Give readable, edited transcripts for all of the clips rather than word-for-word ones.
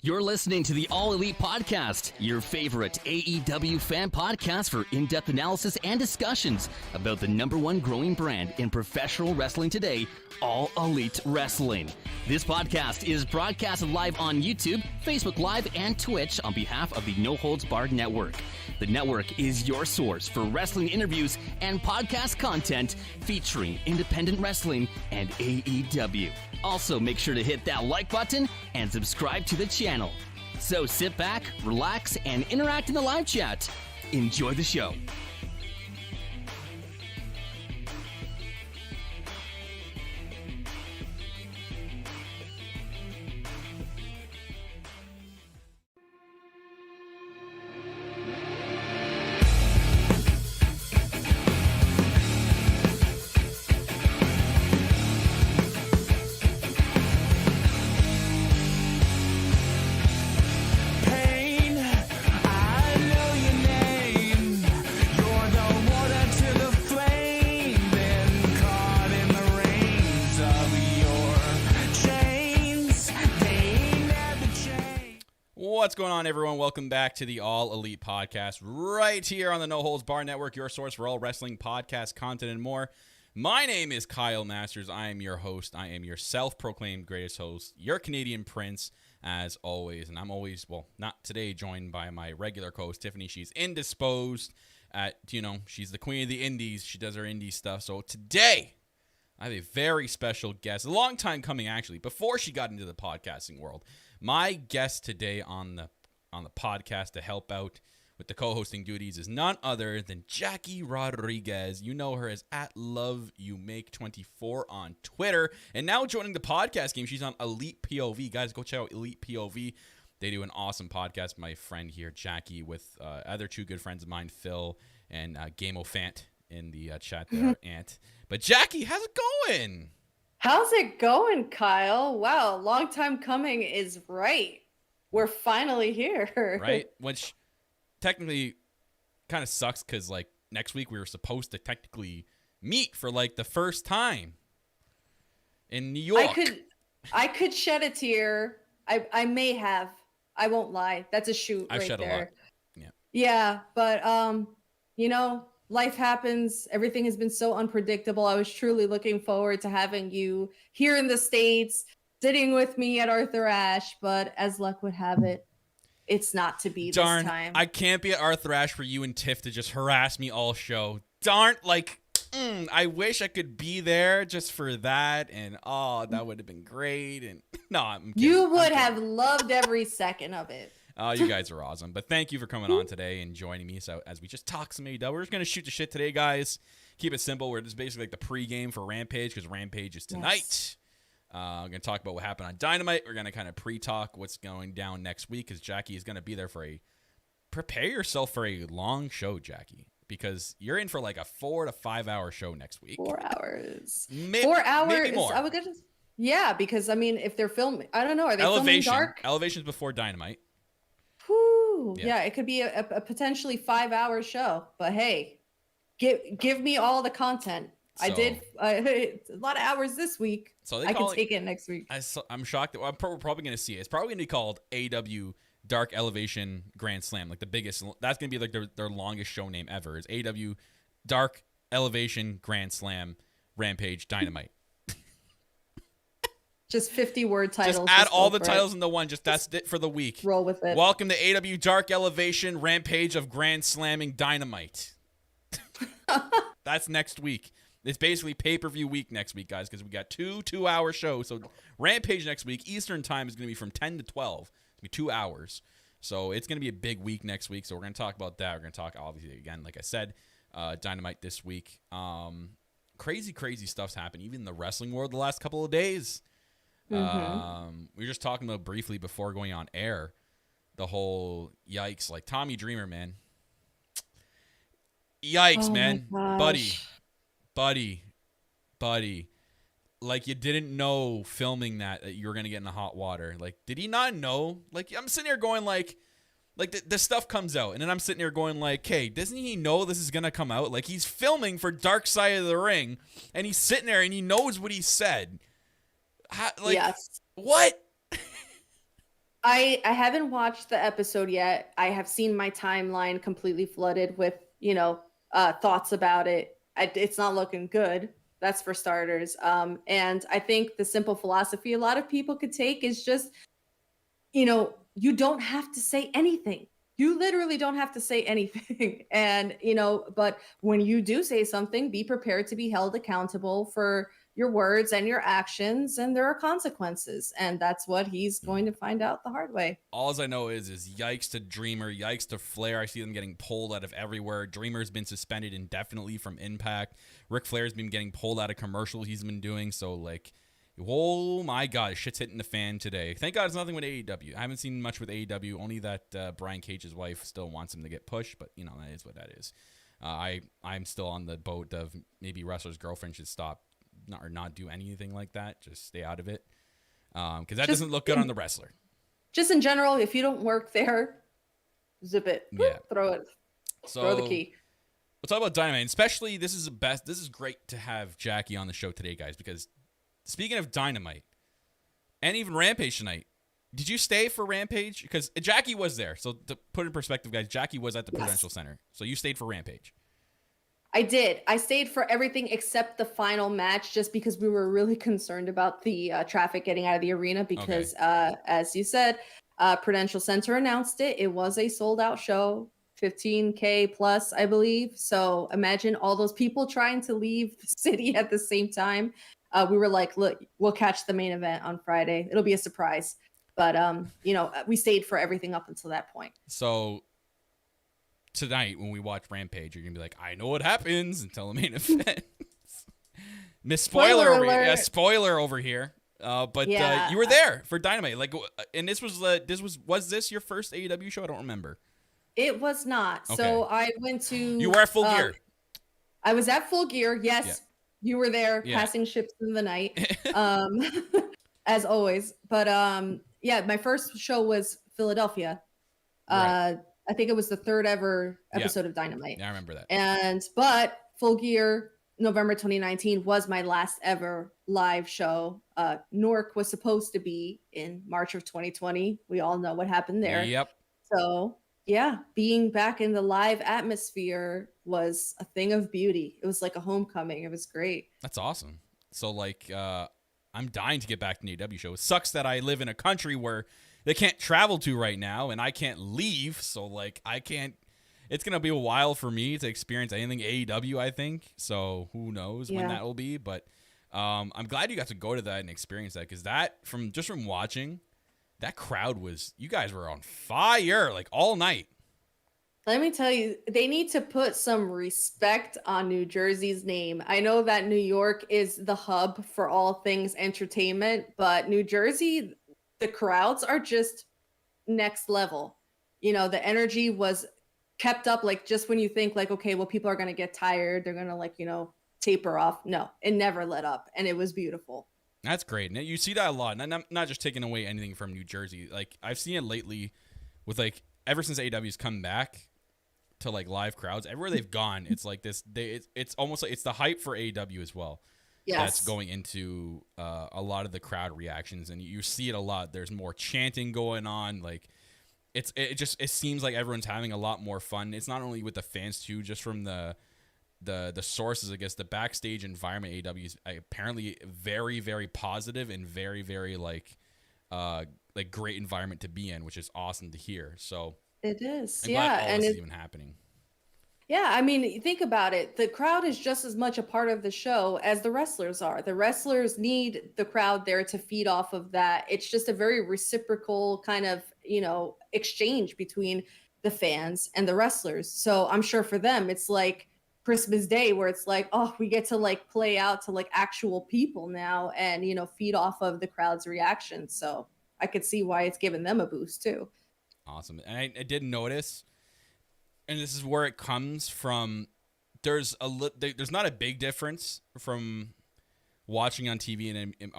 You're listening to the All Elite Podcast, your favorite AEW fan podcast for in-depth analysis and discussions about the number one growing brand in professional wrestling today, All Elite Wrestling. This podcast is broadcasted live on YouTube, Facebook Live, and Twitch on behalf of the No Holds Barred Network. The network is your source for wrestling interviews and podcast content featuring independent wrestling and AEW. Also, make sure to hit that like button and subscribe to the channel. So sit back, relax, and interact in the live chat. Enjoy the show. What's going on, everyone? Welcome back to the All Elite Podcast, right here on the No Holds Barred Network, your source for all wrestling, podcast, content, and more. My name is Kyle Masters. I am your host. I am your self-proclaimed greatest host, your Canadian prince, as always. And I'm always, well, not today, joined by my regular co-host, Tiffany. She's indisposed. She's the queen of the indies. She does her indie stuff. So today, I have a very special guest, a long time coming, actually, before she got into the podcasting world. My guest today on the podcast to help out with the co-hosting duties is none other than Jacky Rodriguez. You know her as @LoveYouMake24 on Twitter. And now joining the podcast game, she's on Elite POV. Guys, go check out Elite POV. They do an awesome podcast. My friend here, Jacky, with other two good friends of mine, Phil and Gameo Fant in the chat there, Ant. But Jacky, how's it going? How's it going, Kyle? Wow, long time coming is right. We're finally here. Right? Which technically kind of sucks because, like, next week we were supposed to technically meet for, like, the first time in New York. I could shed a tear. I may have. I won't lie. That's a shoot I've right shed there. a lot. Yeah. Yeah, but, life happens. Everything has been so unpredictable. I was truly looking forward to having you here in the States, sitting with me at Arthur Ashe, but as luck would have it, it's not to be this time. I can't be at Arthur Ashe for you and Tiff to just harass me all show. Darn, I wish I could be there just for that, and that would have been great. And no, I'm kidding. You would have loved every second of it. You guys are awesome. But thank you for coming on today and joining me. So as we just talk some AEW, we're just going to shoot the shit today, guys. Keep it simple. We're just basically like the pregame for Rampage because Rampage is tonight. Yes. We're going to talk about what happened on Dynamite. We're going to kind of pre-talk what's going down next week because Jacky is going to be there prepare yourself for a long show, Jacky, because you're in for like a 4 to 5 hour show next week. 4 hours. 4 hours. Maybe more. Yeah, because I mean, if they're filming, I don't know. Are they filming dark? Elevation's before Dynamite. Whew, yeah, it could be a potentially 5 hour show, but hey, give me all the content. So, I did a lot of hours this week. So I can take it next week. I'm shocked that we're probably going to see it. It's probably going to be called AEW Dark Elevation Grand Slam, like the biggest. That's going to be like their longest show name ever. Is AEW Dark Elevation Grand Slam Rampage Dynamite. Just 50-word titles. Just add all the titles into one. That's it for the week. Roll with it. Welcome to AEW Dark Elevation Rampage of Grand Slamming Dynamite. That's next week. It's basically pay-per-view week next week, guys, because we got two hour shows. So Rampage next week, Eastern time, is going to be from 10 to 12. It's going to be 2 hours. So it's going to be a big week next week. So we're going to talk about that. We're going to talk, obviously, again, like I said, Dynamite this week. Crazy stuff's happened, even in the wrestling world the last couple of days. Mm-hmm. We were just talking about briefly before going on air, the whole yikes, like Tommy Dreamer, man. Yikes, man. Buddy. Like, you didn't know filming that you were going to get in the hot water. Like, did he not know? Like, I'm sitting here going like the stuff comes out, and then I'm sitting here going like, hey, doesn't he know this is going to come out? Like, he's filming for Dark Side of the Ring, and he's sitting there, and he knows what he said. Yes. What? I haven't watched the episode yet. I have seen my timeline completely flooded with, thoughts about it. It's not looking good. That's for starters. And I think the simple philosophy a lot of people could take is just, you don't have to say anything. You literally don't have to say anything. And, but when you do say something, be prepared to be held accountable for your words and your actions, and there are consequences. And that's what he's going to find out the hard way. All I know is yikes to Dreamer, yikes to Flair. I see them getting pulled out of everywhere. Dreamer's been suspended indefinitely from Impact. Ric Flair's been getting pulled out of commercials he's been doing. So, like, oh my God, shit's hitting the fan today. Thank God it's nothing with AEW. I haven't seen much with AEW, only that Brian Cage's wife still wants him to get pushed, but, that is what that is. I'm still on the boat of maybe wrestlers' girlfriend should stop or not do anything like that. Just stay out of it. Because that doesn't look good on the wrestler. Just in general, if you don't work there, zip it. Yeah. Throw it. Throw the key. We'll talk about Dynamite. Especially, this is great to have Jacky on the show today, guys, because speaking of Dynamite and even Rampage tonight, did you stay for Rampage? Because Jacky was there. So to put it in perspective, guys, Jacky was at the Prudential Center. So you stayed for Rampage. I did. I stayed for everything except the final match, just because we were really concerned about the traffic getting out of the arena because, as you said, Prudential Center announced it. It was a sold-out show, 15K plus, I believe. So imagine all those people trying to leave the city at the same time. We were like, look, we'll catch the main event on Friday. It'll be a surprise. But, we stayed for everything up until that point. So tonight, when we watch Rampage, you're going to be like, I know what happens until the main event. Miss Spoiler over here. But you were there for Dynamite. And was this your first AEW show? I don't remember. It was not. Okay. So I went to... You were at Full Gear. I was at Full Gear. Yes. Yeah. You were there passing ships in the night. As always. But my first show was Philadelphia. Right. I think it was the third ever episode of Dynamite. Yeah, I remember that. But Full Gear, November 2019 was my last ever live show. Newark was supposed to be in March of 2020. We all know what happened there. Yep. So being back in the live atmosphere was a thing of beauty. It was like a homecoming. It was great. That's awesome. So I'm dying to get back to an AEW show. It sucks that I live in a country where they can't travel to right now, and I can't leave, so I can't. It's gonna be a while for me to experience anything AEW, I think. So who knows when that will be? But I'm glad you got to go to that and experience that, because from watching, that crowd you guys were on fire all night. Let me tell you, they need to put some respect on New Jersey's name. I know that New York is the hub for all things entertainment, but New Jersey, the crowds are just next level. The energy was kept up. Just when you think okay, well, people are going to get tired, they're going to taper off. No, it never let up. And it was beautiful. That's great. And you see that a lot. And I'm not just taking away anything from New Jersey. I've seen it lately with ever since AEW's come back to live crowds, everywhere they've gone, it's like this. It's almost like it's the hype for AEW as well. Yes. That's going into a lot of the crowd reactions, and you see it a lot. There's more chanting going on. It seems like everyone's having a lot more fun. It's not only with the fans too, just from the sources. I guess the backstage environment AEW is apparently very, very positive and very, very great environment to be in, which is awesome to hear. So it is. I'm glad all this is even happening. Yeah, I mean, think about it. The crowd is just as much a part of the show as the wrestlers are. The wrestlers need the crowd there to feed off of that. It's just a very reciprocal kind of, exchange between the fans and the wrestlers. So I'm sure for them, it's like Christmas Day where it's we get to play out to actual people now and, feed off of the crowd's reaction. So I could see why it's given them a boost too. Awesome. And I did notice, and this is where it comes from, there's not a big difference from watching on TV and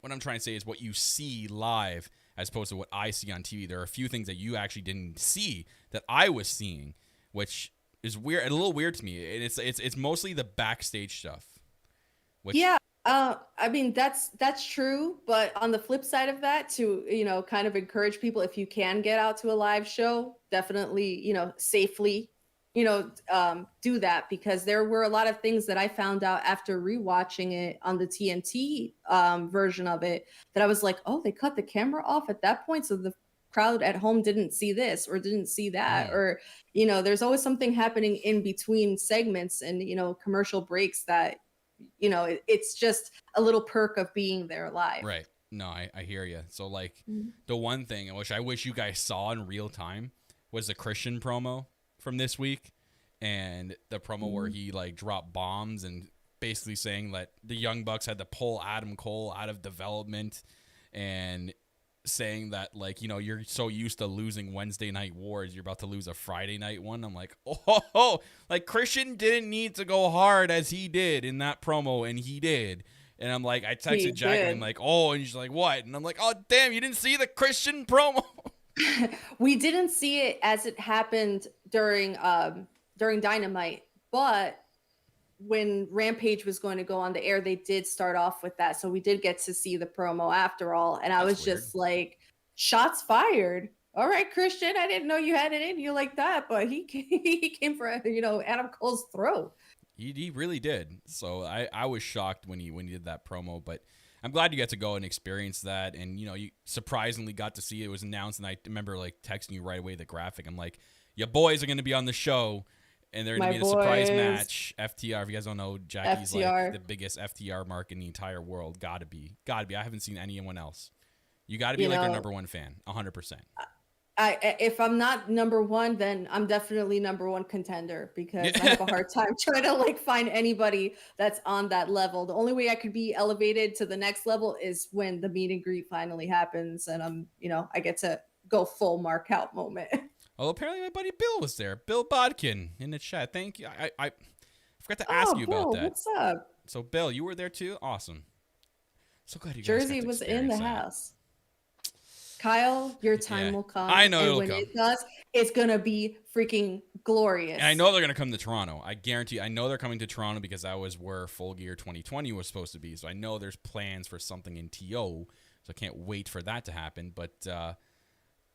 what I'm trying to say is what you see live as opposed to what I see on TV. There are a few things that you actually didn't see that I was seeing, which is weird, a little weird to me. It's mostly the backstage stuff. Yeah, I mean, that's true, but on the flip side of that, to, kind of encourage people, if you can get out to a live show, definitely, safely, do that, because there were a lot of things that I found out after rewatching it on the TNT version of it, that I was like, oh, they cut the camera off at that point, so the crowd at home didn't see this or didn't see that, or there's always something happening in between segments and commercial breaks that it's just a little perk of being there live. Right. No, I hear you. So, like, the one thing which I wish you guys saw in real time was the Christian promo from this week, and the promo where he, like, dropped bombs and basically saying that the Young Bucks had to pull Adam Cole out of development, and saying that, like, you're so used to losing Wednesday night wars, you're about to lose a Friday night one. I'm like, oh, like, Christian didn't need to go hard as he did in that promo, and he did. And I'm like, I texted Jack, and I'm like, oh, and she's like, what? And I'm like, oh, damn, you didn't see the Christian promo. We didn't see it as it happened during Dynamite, but when Rampage was going to go on the air, they did start off with that. So we did get to see the promo after all. And I was just like, shots fired. All right, Christian, I didn't know you had it in you like that, but he came for, Adam Cole's throat. He really did. So I was shocked when he did that promo, but I'm glad you got to go and experience that. And, you surprisingly got to see it was announced. And I remember, like, texting you right away the graphic. I'm like, your boys are going to be on the show. And they're going to be in a surprise match. FTR, if you guys don't know, Jacky's like the biggest FTR mark in the entire world. Gotta be. I haven't seen anyone else. You got to be like your number one fan, 100%. If I'm not number one, then I'm definitely number one contender, because I have a hard time trying to, like, find anybody that's on that level. The only way I could be elevated to the next level is when the meet and greet finally happens, and I get to go full mark out moment. Well, apparently my buddy Bill was there. Bill Bodkin in the chat. Thank you. I forgot to ask you about that. What's up? So, Bill, you were there too? Awesome. So glad you guys Jersey was in the house. Kyle, your time will come. I know and it'll when come. it does, it's going to be freaking glorious. And I know they're going to come to Toronto. I guarantee. I know they're coming to Toronto because that was where Full Gear 2020 was supposed to be. So I know there's plans for something in TO. So I can't wait for that to happen. But,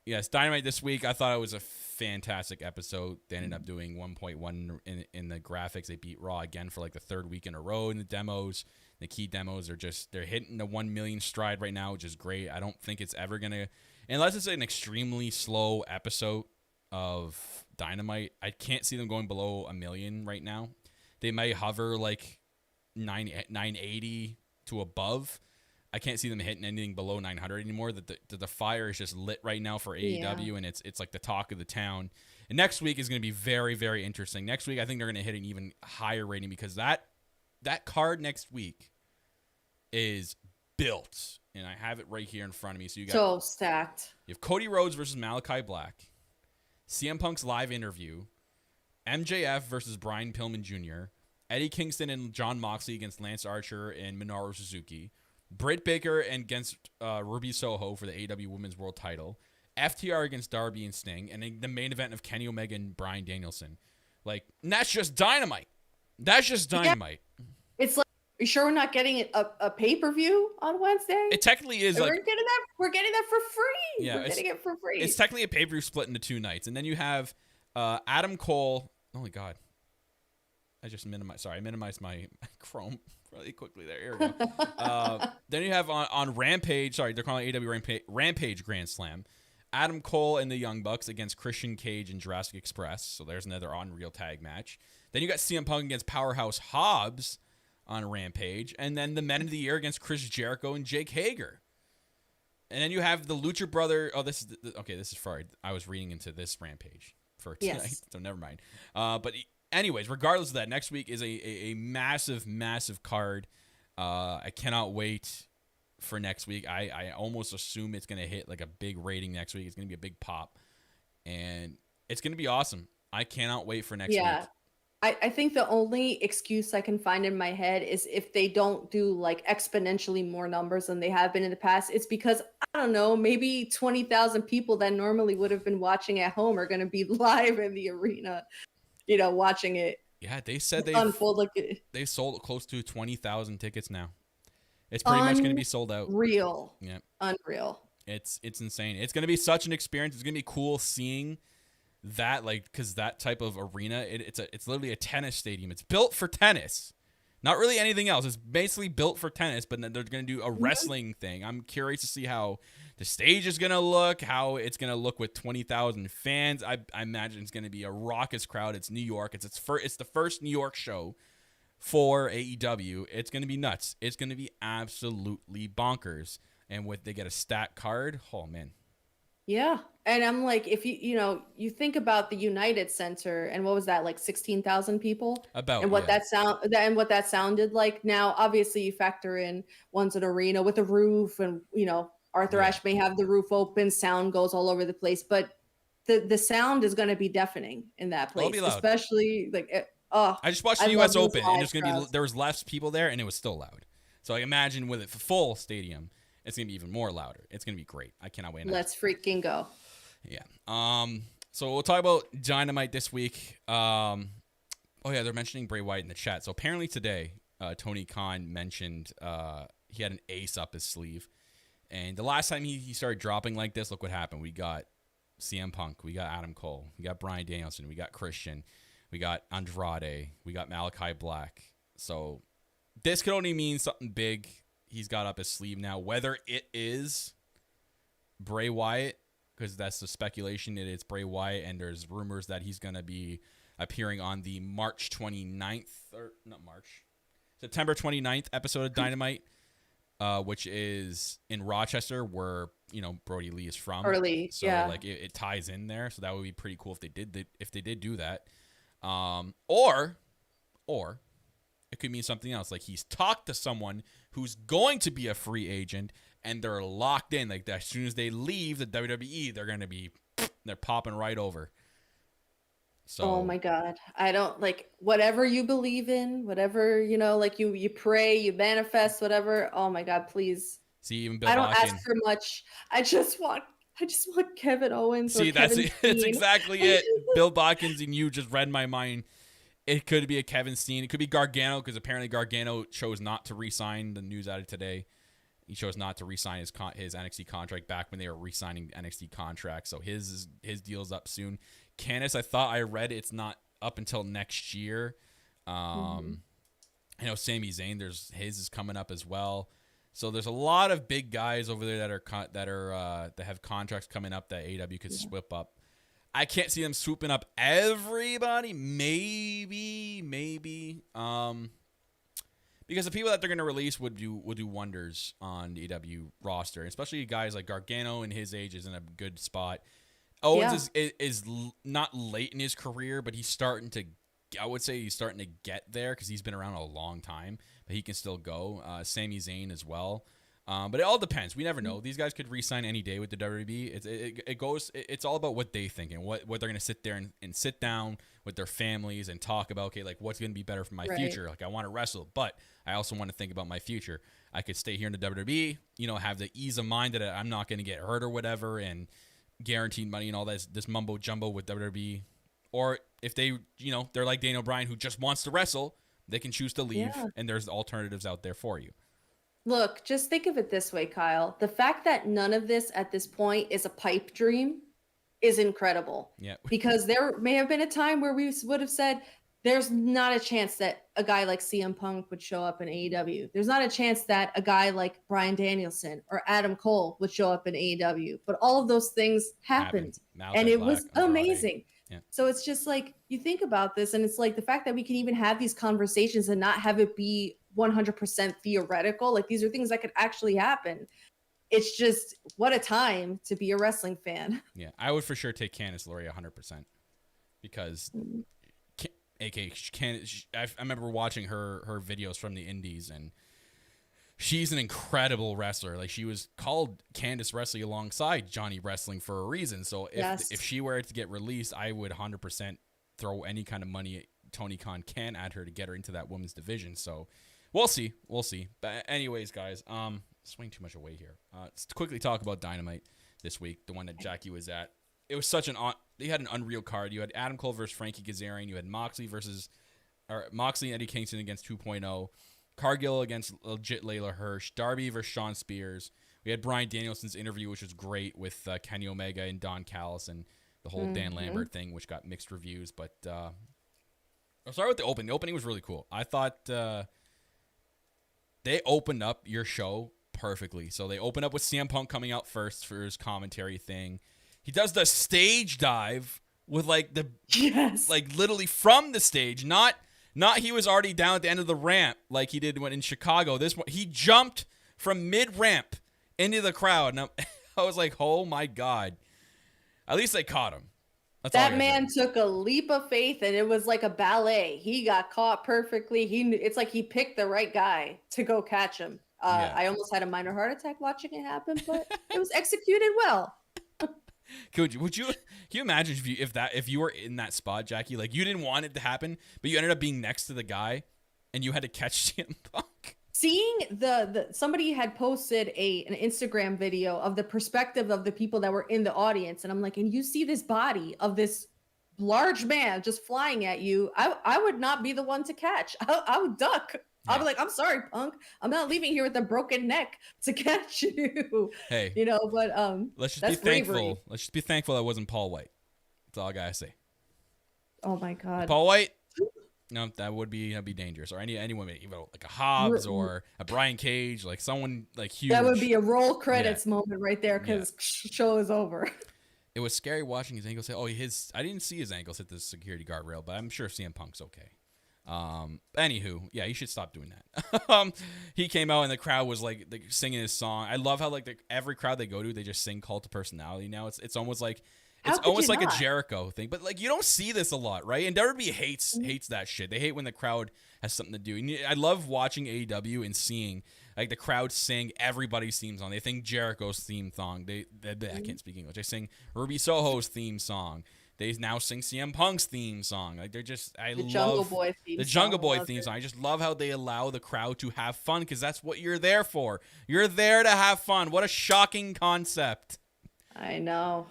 yes, Dynamite this week, I thought it was a fantastic episode. They ended up doing 1.1 in the graphics. They beat Raw again for like the third week in a row in the demos. The key demos are they're hitting the 1 million stride right now, which is great. I don't think it's ever going to, unless it's an extremely slow episode of Dynamite, I can't see them going below 1 million right now. They may hover like 980 to above. I can't see them hitting anything below 900 anymore. The fire is just lit right now for AEW, and it's like the talk of the town. And next week is going to be very, very interesting. Next week, I think they're going to hit an even higher rating, because that card next week is built, and I have it right here in front of me. So you got so stacked. You have Cody Rhodes versus Malachi Black, CM Punk's live interview, MJF versus Brian Pillman Jr., Eddie Kingston and John Moxley against Lance Archer and Minoru Suzuki, Britt Baker against Ruby Soho for the AEW Women's World Title, FTR against Darby and Sting, and then the main event of Kenny Omega and Bryan Danielson. Like, and that's just Dynamite. That's just Dynamite. Yeah. It's like, are you sure we're not getting a pay-per-view on Wednesday? It technically is. We're getting that for free. Yeah, we're getting it for free. It's technically a pay-per-view split into 2 nights. And then you have Adam Cole. Oh, my God. I just minimized. Sorry, I minimized my Chrome really quickly there. Here we go. Then you have on Rampage. Sorry, they're calling it AEW Rampage Grand Slam. Adam Cole and the Young Bucks against Christian Cage and Jurassic Express. So there's another Unreal tag match. Then you got CM Punk against Powerhouse Hobbs on Rampage. And then the Men of the Year against Chris Jericho and Jake Hager. And then you have the Lucha Brother. Oh, this is for. I was reading into this Rampage for tonight, yes. So never mind. But anyways, regardless of that, next week is a massive, massive card. I cannot wait for next week. I almost assume it's going to hit like a big rating next week. It's going to be a big pop. And it's going to be awesome. I cannot wait for next week. I think the only excuse I can find in my head is if they don't do like exponentially more numbers than they have been in the past. It's because, I don't know, maybe 20,000 people that normally would have been watching at home are going to be live in the arena, watching it. Yeah, they said they sold close to 20,000 tickets now It's pretty much going to be sold out. Real. Yeah. Unreal. It's insane. It's going to be such an experience. It's going to be cool seeing that, like, because that type of arena, it's literally a tennis stadium. It's built for tennis. Not really anything else. It's basically built for tennis, but then they're going to do a wrestling thing. I'm curious to see how the stage is going to look, how it's going to look with 20,000 fans. I imagine it's going to be a raucous crowd. It's New York. It's the first New York show for AEW. It's going to be nuts. It's going to be absolutely bonkers. And they get a stat card, oh, man. Yeah. And I'm like, if you think about the United Center and what was that, like 16,000 people? And what that sounded like. Now, obviously you factor in one's an arena with a roof and, Arthur Ashe may have the roof open, sound goes all over the place, but the sound is going to be deafening in that place. It'll be loud. Especially like, I just watched the US Open and there was less people there and it was still loud. So I imagine with a full stadium, it's going to be even more louder. It's going to be great. I cannot wait. Let's freaking go. Yeah. So we'll talk about Dynamite this week. Oh, yeah, they're mentioning Bray Wyatt in the chat. So apparently today, Tony Khan mentioned he had an ace up his sleeve. And the last time he started dropping like this, look what happened. We got CM Punk. We got Adam Cole. We got Bryan Danielson. We got Christian. We got Andrade. We got Malachi Black. So this could only mean something big he's got up his sleeve now. Whether it is Bray Wyatt, because that's the speculation, it's Bray Wyatt, and there's rumors that he's going to be appearing on the September 29th episode of Dynamite, which is in Rochester, where Brody Lee is from. So like it ties in there. So that would be pretty cool if they did do that. Or it could mean something else. Like he's talked to someone who's going to be a free agent and they're locked in. Like as soon as they leave the WWE, they're popping right over. So, oh my God. I don't whatever you believe in, whatever, like you pray, you manifest, whatever. Oh my God, please. See, even Bill I don't Hawkins. ask for much. I just want Kevin Owens. See, that's exactly it. Bill Dawkins and you just read my mind. It could be a Kevin Steen. It could be Gargano, because apparently Gargano chose not to re-sign. The news out of today, he chose not to re-sign his NXT contract back when they were re-signing NXT contracts. So his deal's up soon. Candice, I thought I read it's not up until next year. I know Sami Zayn, his is coming up as well. So there's a lot of big guys over there that have contracts coming up that AEW could swoop up. I can't see them swooping up everybody. Maybe. Because the people that they're going to release would do wonders on the AEW roster, especially guys like Gargano in his age is in a good spot. Owens is not late in his career, but he's starting to get there because he's been around a long time, but he can still go. Sami Zayn as well. But it all depends. We never know. These guys could re-sign any day with the WWE. It's all about what they think and what they're going to sit there and sit down with their families and talk about, okay, like what's going to be better for my future. Like I want to wrestle, but I also want to think about my future. I could stay here in the WWE, have the ease of mind that I'm not going to get hurt or whatever, and guaranteed money and all this mumbo jumbo with WWE. Or if they, they're like Daniel Bryan who just wants to wrestle, they can choose to leave, and there's alternatives out there for you. Look, just think of it this way, Kyle. The fact that none of this at this point is a pipe dream is incredible. Yeah. Because there may have been a time where we would have said, there's not a chance that a guy like CM Punk would show up in AEW. There's not a chance that a guy like Bryan Danielson or Adam Cole would show up in AEW. But all of those things happened. And it was amazing. Yeah. So it's just like, you think about this, and it's like the fact that we can even have these conversations and not have it be 100% theoretical. Like these are things that could actually happen. It's just, what a time to be a wrestling fan. Yeah, I would for sure take Candice LeRae 100% because Candice, I remember watching her videos from the indies, and she's an incredible wrestler. Like she was called Candice Wrestling alongside Johnny Wrestling for a reason. So if she were to get released, I would 100% throw any kind of money Tony Khan can at her to get her into that women's division. So we'll see. But anyways, guys, swing too much away here. Let's quickly talk about Dynamite this week, the one that Jacky was at. It was they had an unreal card. You had Adam Cole versus Frankie Kazarian. You had Moxley and Eddie Kingston against 2.0. Cargill against legit Layla Hirsch. Darby versus Shawn Spears. We had Bryan Danielson's interview, which was great, with Kenny Omega and Don Callis, and the whole Dan Lambert thing, which got mixed reviews. But I'll start with the opening. The opening was really cool. I thought they opened up your show perfectly. So they open up with CM Punk coming out first for his commentary thing. He does the stage dive with like literally from the stage, not he was already down at the end of the ramp like he did when in Chicago. This one, he jumped from mid ramp into the crowd, and I was like, oh my God. At least they caught him. That man took a leap of faith, and it was like a ballet. He got caught perfectly. It's like he picked the right guy to go catch him. I almost had a minor heart attack watching it happen, but it was executed well. Can you imagine if you were in that spot, Jackie? Like, you didn't want it to happen, but you ended up being next to the guy, and you had to catch CM Punk. Seeing somebody had posted an Instagram video of the perspective of the people that were in the audience, and I'm like, and you see this body of this large man just flying at you, I would not be the one to catch. I would duck. Yeah. I'll be like, I'm sorry, Punk. I'm not leaving here with a broken neck to catch you. Hey, but let's just be thankful. Bravery. Let's just be thankful that wasn't Paul White. That's all I gotta say. Oh my God, Paul White. No, that'd be dangerous. Or anyone, even like a Hobbs or a Brian Cage, like someone like huge. That would be a roll credits moment right there, because show is over. It was scary watching his ankles hit. I didn't see his ankles hit the security guardrail, but I'm sure CM Punk's okay. Anywho, yeah, he should stop doing that. He came out and the crowd was like singing his song. I love how like every crowd they go to, they just sing Cult of Personality now. It's almost like a Jericho thing, but like you don't see this a lot, right? And WWE hates that shit. They hate when the crowd has something to do. And I love watching AEW and seeing like the crowd sing everybody's theme song. They sing Jericho's theme song. I can't speak English. They sing Ruby Soho's theme song. They now sing CM Punk's theme song. Like the Jungle Boy theme song. I just love how they allow the crowd to have fun, because that's what you're there for. You're there to have fun. What a shocking concept. I know.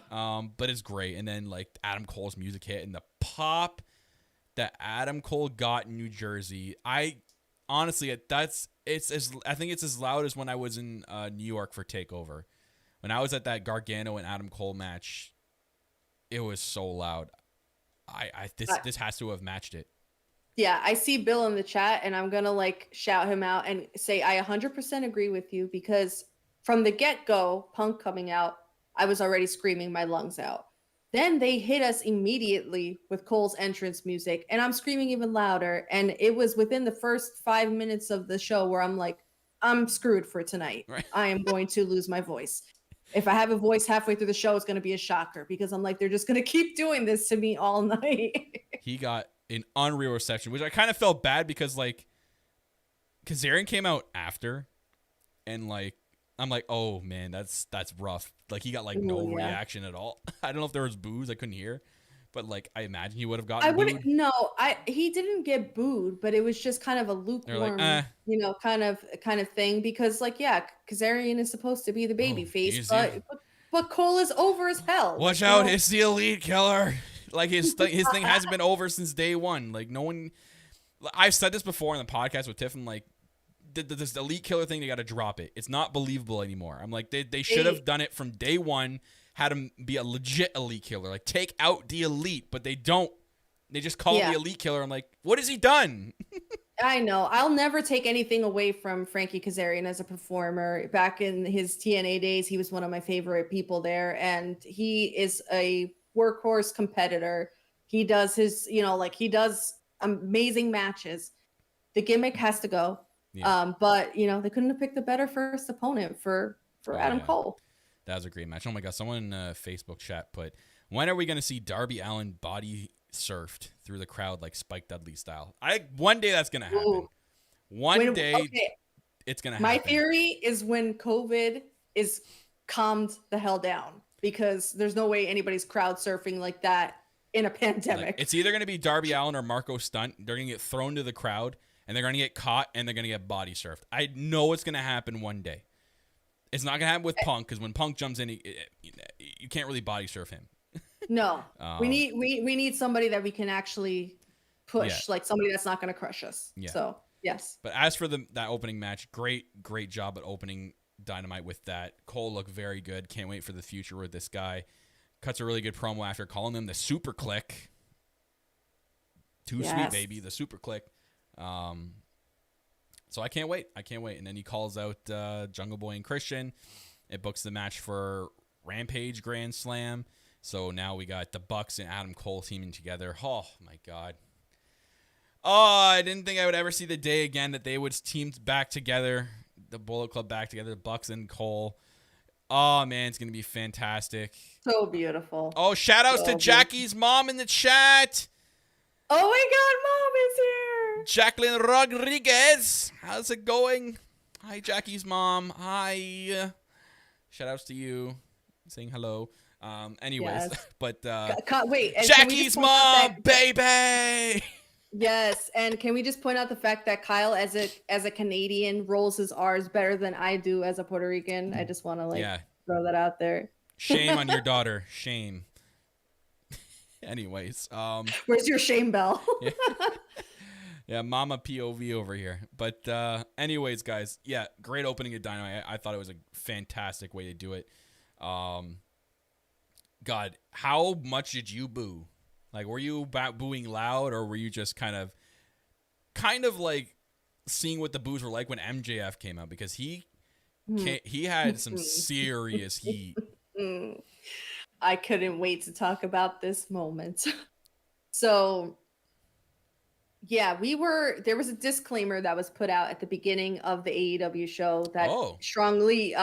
But it's great. And then like Adam Cole's music hit, and the pop that Adam Cole got in New Jersey. I think it's as loud as when I was in New York for TakeOver. When I was at that Gargano and Adam Cole match, it was so loud. This has to have matched it. Yeah, I see Bill in the chat, and I'm gonna like shout him out and say I 100% agree with you, because from the get-go, Punk coming out, I was already screaming my lungs out. Then they hit us immediately with Cole's entrance music, and I'm screaming even louder. And it was within the first 5 minutes of the show where I'm like, I'm screwed for tonight. Right. I am going to lose my voice. If I have a voice halfway through the show, it's going to be a shocker, because I'm like, they're just going to keep doing this to me all night. He got an unreal reception, which I kind of felt bad, because like Kazarian came out after, and like I'm like, oh man, that's rough. Like he got like no reaction at all. I don't know if there was boos, I couldn't hear, but like I imagine he would have gotten. He didn't get booed, but it was just kind of a lukewarm, kind of thing, because like Kazarian is supposed to be the baby face, but Cole is over as hell. Watch out, it's the Elite Killer. Like his thing hasn't been over since day one. Like no one. I've said this before in the podcast with Tiff. I'm like, this Elite Killer thing, they got to drop it. It's not believable anymore. I'm like, they should have done it from day one. Had him be a legit Elite Killer. Like take out the Elite, but they don't. They just call him the Elite Killer. I'm like, what has he done? I know. I'll never take anything away from Frankie Kazarian as a performer. Back in his TNA days, he was one of my favorite people there, and he is a workhorse competitor. He does he does amazing matches. The gimmick has to go. Yeah. But they couldn't have picked a better first opponent for Adam Cole. That was a great match. Oh my God! Someone in Facebook chat put, when are we going to see Darby Allin body surfed through the crowd like Spike Dudley style? One day that's going to happen. Ooh. One day it's going to happen. My theory is when COVID is calmed the hell down, because there's no way anybody's crowd surfing like that in a pandemic. Like, it's either going to be Darby Allin or Marco Stunt. They're going to get thrown to the crowd, and they're going to get caught, and they're going to get body surfed. I know it's going to happen one day. It's not going to happen with Punk, because when Punk jumps in, you can't really body surf him. No. We need somebody that we can actually push, like somebody that's not going to crush us. Yeah. So Yes. But as for that opening match, great job at opening Dynamite with that. Cole looked very good. Can't wait for the future with this guy. Cuts a really good promo after calling them the Super Click. Too sweet, baby. The Super Click. So I can't wait. And then he calls out Jungle Boy and Christian. It books the match for Rampage Grand Slam. So now we got the Bucks and Adam Cole teaming together. Oh, my God. Oh, I didn't think I would ever see the day again that they would team back together. The Bullet Club back together. The Bucks and Cole. Oh, man, it's going to be fantastic. So beautiful. Oh, shout-outs to Jacky's mom in the chat. Oh, my God, Mom is here. Jacqueline Rodriguez. How's it going? Hi, Jackie's mom. Hi. Shout-outs to you. Saying hello. Anyways, yes. But wait, Jackie's mom, baby. Yes, and can we just point out the fact that Kyle, as a Canadian, rolls his R's better than I do as a Puerto Rican? I just want to throw that out there. Shame on your daughter. Shame. Anyways, where's your shame bell? Yeah, Mama POV over here. But anyways, guys, yeah, great opening of Dynamite. I thought it was a fantastic way to do it. God, how much did you boo? Like, were you booing loud, or were you just kind of like seeing what the boos were like when MJF came out? Because he had some serious heat. I couldn't wait to talk about this moment. So, yeah, there was a disclaimer that was put out at the beginning of the AEW show that strongly,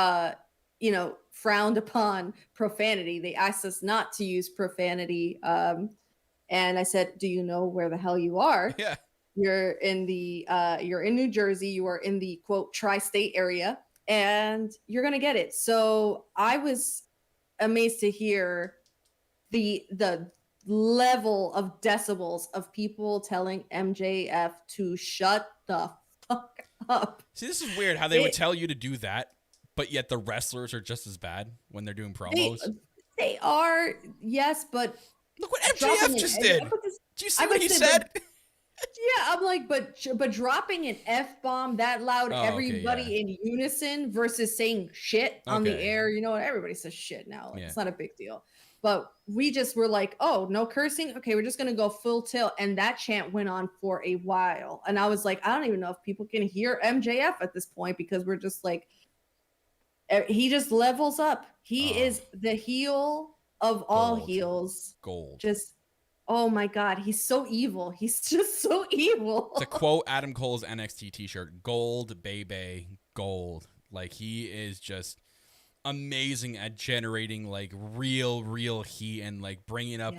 frowned upon profanity. They asked us not to use profanity. And I said, do you know where the hell you are? Yeah. You're in New Jersey. You are in the quote tri-state area, and you're going to get it. So I was amazed to hear the level of decibels of people telling MJF to shut the fuck up. See, this is weird how they would tell you to do that, but yet the wrestlers are just as bad when they're doing promos. They are, yes, but look what MJF just did. Did you see what he said? Yeah, I'm like, but dropping an F-bomb that loud, everybody in unison versus saying shit on the air, everybody says shit now. It's not a big deal. But we just were like, oh, no cursing? Okay, we're just going to go full tilt. And that chant went on for a while. And I was like, I don't even know if people can hear MJF at this point, because we're just like, he just levels up. He is the heel of all heels. Gold. Just, oh my God, he's so evil. He's just so evil. To quote Adam Cole's NXT t-shirt, gold, baby, gold. Like, he is just amazing at generating like real heat and like bringing up,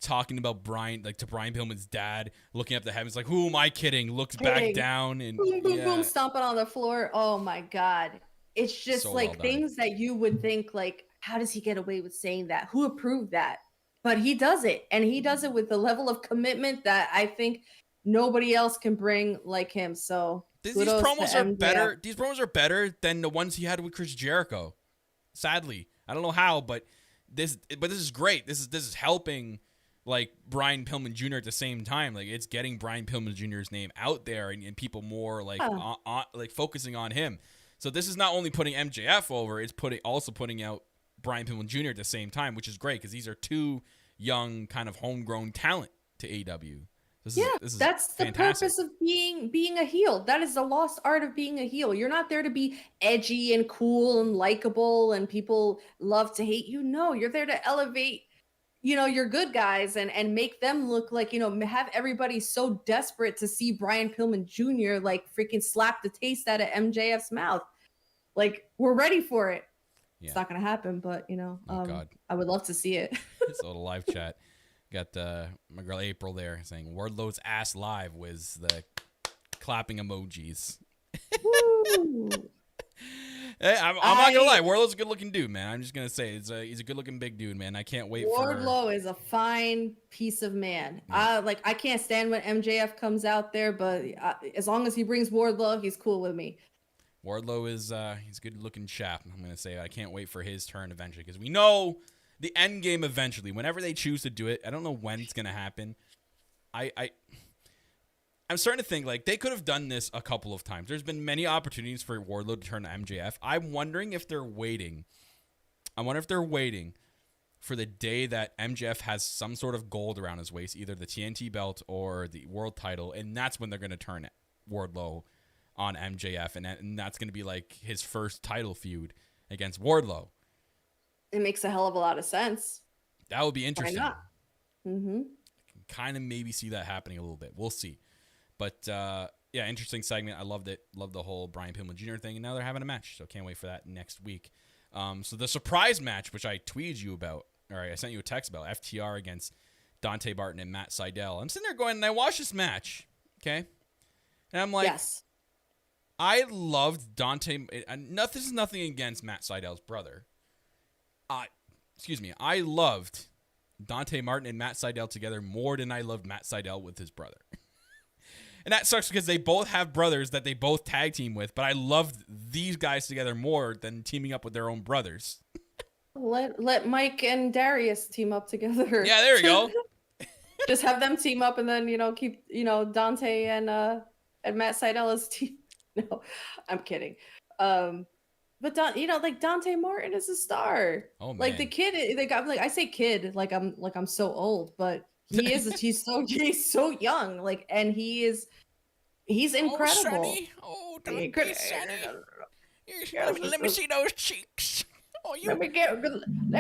talking about Bryan, like to Brian Pillman's dad, looking up the heavens, like, who am I kidding? Looks back down and boom, boom, stomping on the floor. Oh my God. It's just so like things that you would think like, how does he get away with saying that? Who approved that? But he does it, and he does it with the level of commitment that I think nobody else can bring like him. So these promos are better. These promos are better than the ones he had with Chris Jericho. Sadly, I don't know how, but this is great. This is helping like Brian Pillman Jr. at the same time. Like, it's getting Brian Pillman Jr.'s name out there and people more like like focusing on him. So this is not only putting MJF over, it's also putting out Brian Pillman Jr. at the same time, which is great because these are two young kind of homegrown talent to AEW. This is that's the purpose of being a heel. That is the lost art of being a heel. You're not there to be edgy and cool and likable and people love to hate you. No, you're there to elevate, your good guys and make them look like, have everybody so desperate to see Brian Pillman Jr. like freaking slap the taste out of MJF's mouth. Like, we're ready for it. Yeah. It's not going to happen, but, God. I would love to see it. It's a little live chat. Got my girl April there saying Wardlow's ass live with the clapping emojis. Woo. Hey, I'm not going to lie. Wardlow's a good-looking dude, man. I'm just going to say he's a good-looking big dude, man. I can't wait Wardlow is a fine piece of man. Yeah. I can't stand when MJF comes out there, but as long as he brings Wardlow, he's cool with me. Wardlow is he's a good-looking chap. I'm going to say I can't wait for his turn eventually because we know the end game eventually. Whenever they choose to do it, I don't know when it's going to happen. I'm starting to think like they could have done this a couple of times. There's been many opportunities for Wardlow to turn to MJF. I'm wondering if they're waiting. For the day that MJF has some sort of gold around his waist, either the TNT belt or the world title, and that's when they're going to turn Wardlow on MJF, and that's going to be like his first title feud against Wardlow. It makes a hell of a lot of sense. That would be interesting. Why not? Mm-hmm. I can kind of maybe see that happening a little bit. We'll see. But, yeah, interesting segment. I loved it. Loved the whole Brian Pillman Jr. thing, and now they're having a match, so can't wait for that next week. So the surprise match, which I tweeted you about, or I sent you a text about, FTR against Dante Martin and Matt Sydal. I'm sitting there going, and I watched this match, okay? And I'm like, yes. I loved Dante. This is nothing against Matt Sydal's brother. I loved Dante Martin and Matt Sydal together more than I loved Matt Sydal with his brother. And that sucks because they both have brothers that they both tag team with, but I loved these guys together more than teaming up with their own brothers. Let Mike and Darius team up together. Yeah, there we go. Just have them team up and then, keep, Dante and Matt Sydal as team. No, I'm kidding. But Dante Martin is a star. Oh man. Like the kid, I say kid, like I'm so old, but he's so young. Like, and he's incredible. Oh, Sonny. Don't be Sonny. Let me see those cheeks. Oh, let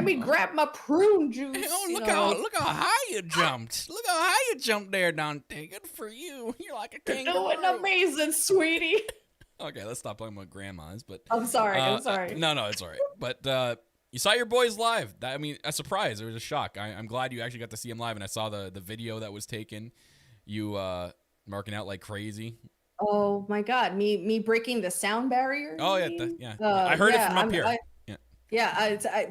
me grab my prune juice. Oh, look how high you jumped. Look how high you jumped there, Dante. Good for you. You're like a kangaroo. You're doing amazing, sweetie. Okay, let's stop talking about grandmas. But I'm sorry. No, it's all right. But you saw your boys live. A surprise. It was a shock. I'm glad you actually got to see him live, and I saw the video that was taken. You marking out like crazy. Oh my God, me breaking the sound barrier. Oh yeah, I heard it from up here.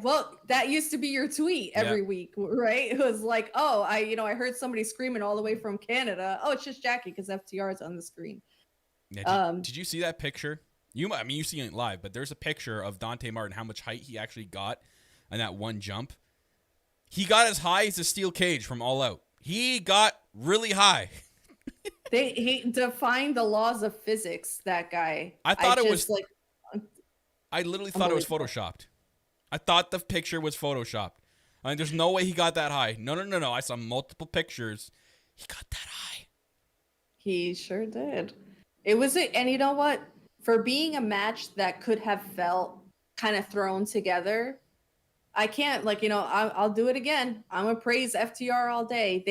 Well, that used to be your tweet every week, right? It was like, oh, I heard somebody screaming all the way from Canada. Oh, it's just Jacky because FTR is on the screen. Yeah, did you see that picture? You see it live, but there's a picture of Dante Martin, how much height he actually got on that one jump. He got as high as a steel cage from All Out. He got really high. He defined the laws of physics, that guy. I literally thought it was photoshopped. I thought the picture was photoshopped. There's no way he got that high. No. I saw multiple pictures. He got that high. He sure did. And you know what? For being a match that could have felt kind of thrown together, I can't, I'll do it again. I'm going to praise FTR all day.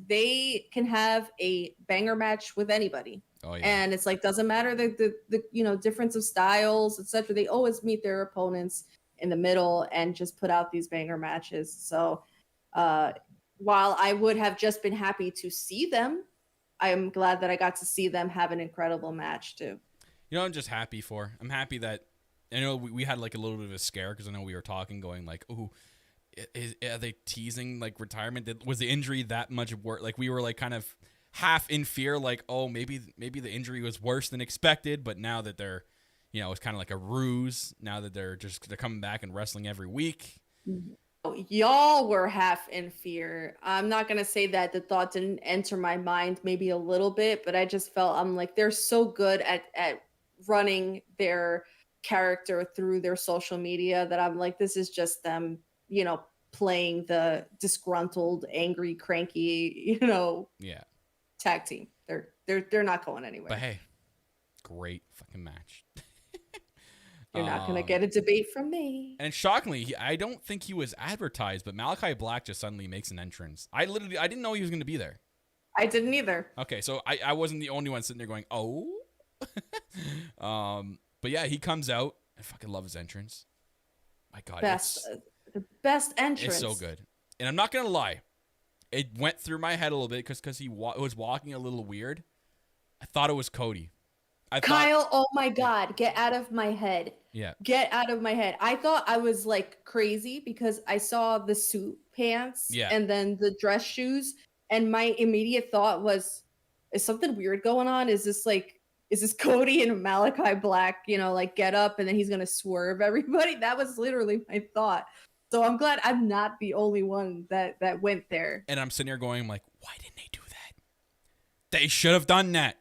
They can have a banger match with anybody. Oh, yeah. And it's like, doesn't matter the difference of styles, etc. They always meet their opponents in the middle and just put out these banger matches. So while I would have just been happy to see them, I'm glad that I got to see them have an incredible match too. I'm just happy for. I'm happy that I know we had like a little bit of a scare because I know we were talking, going like, "Oh, are they teasing like retirement? Was the injury that much worse?" Like we were like kind of half in fear, like, "Oh, maybe the injury was worse than expected." But now that they're, it's kind of like a ruse. Now that they're coming back and wrestling every week. Y'all were half in fear. I'm not going to say that the thought didn't enter my mind, maybe a little bit, but I just felt, I'm like, they're so good at running their character through their social media that I'm like, this is just them, playing the disgruntled, angry, cranky, tag team. They're not going anywhere. But hey, great fucking match. You're not going to get a debate from me. And shockingly, I don't think he was advertised, but Malachi Black just suddenly makes an entrance. I didn't know he was going to be there. I didn't either. Okay, so I wasn't the only one sitting there going, oh. But yeah, he comes out. I fucking love his entrance. My God. The best entrance. It's so good. And I'm not going to lie. It went through my head a little bit because he was walking a little weird. I thought it was Cody. Kyle, oh my God, get out of my head. Yeah. Get out of my head. I thought I was like crazy because I saw the suit pants and then the dress shoes. And my immediate thought was, is something weird going on? Is this Cody and Malachi Black, get up and then he's going to swerve everybody? That was literally my thought. So I'm glad I'm not the only one that went there. And I'm sitting here going like, why didn't they do that? They should have done that.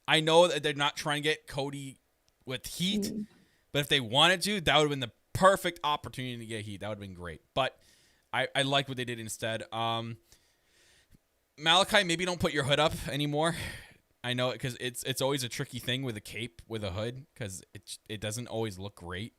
I know that they're not trying to get Cody with heat, but if they wanted to, that would have been the perfect opportunity to get heat. That would have been great. But I like what they did instead. Malachi, maybe don't put your hood up anymore. I know, because it's always a tricky thing with a cape with a hood, because it doesn't always look great,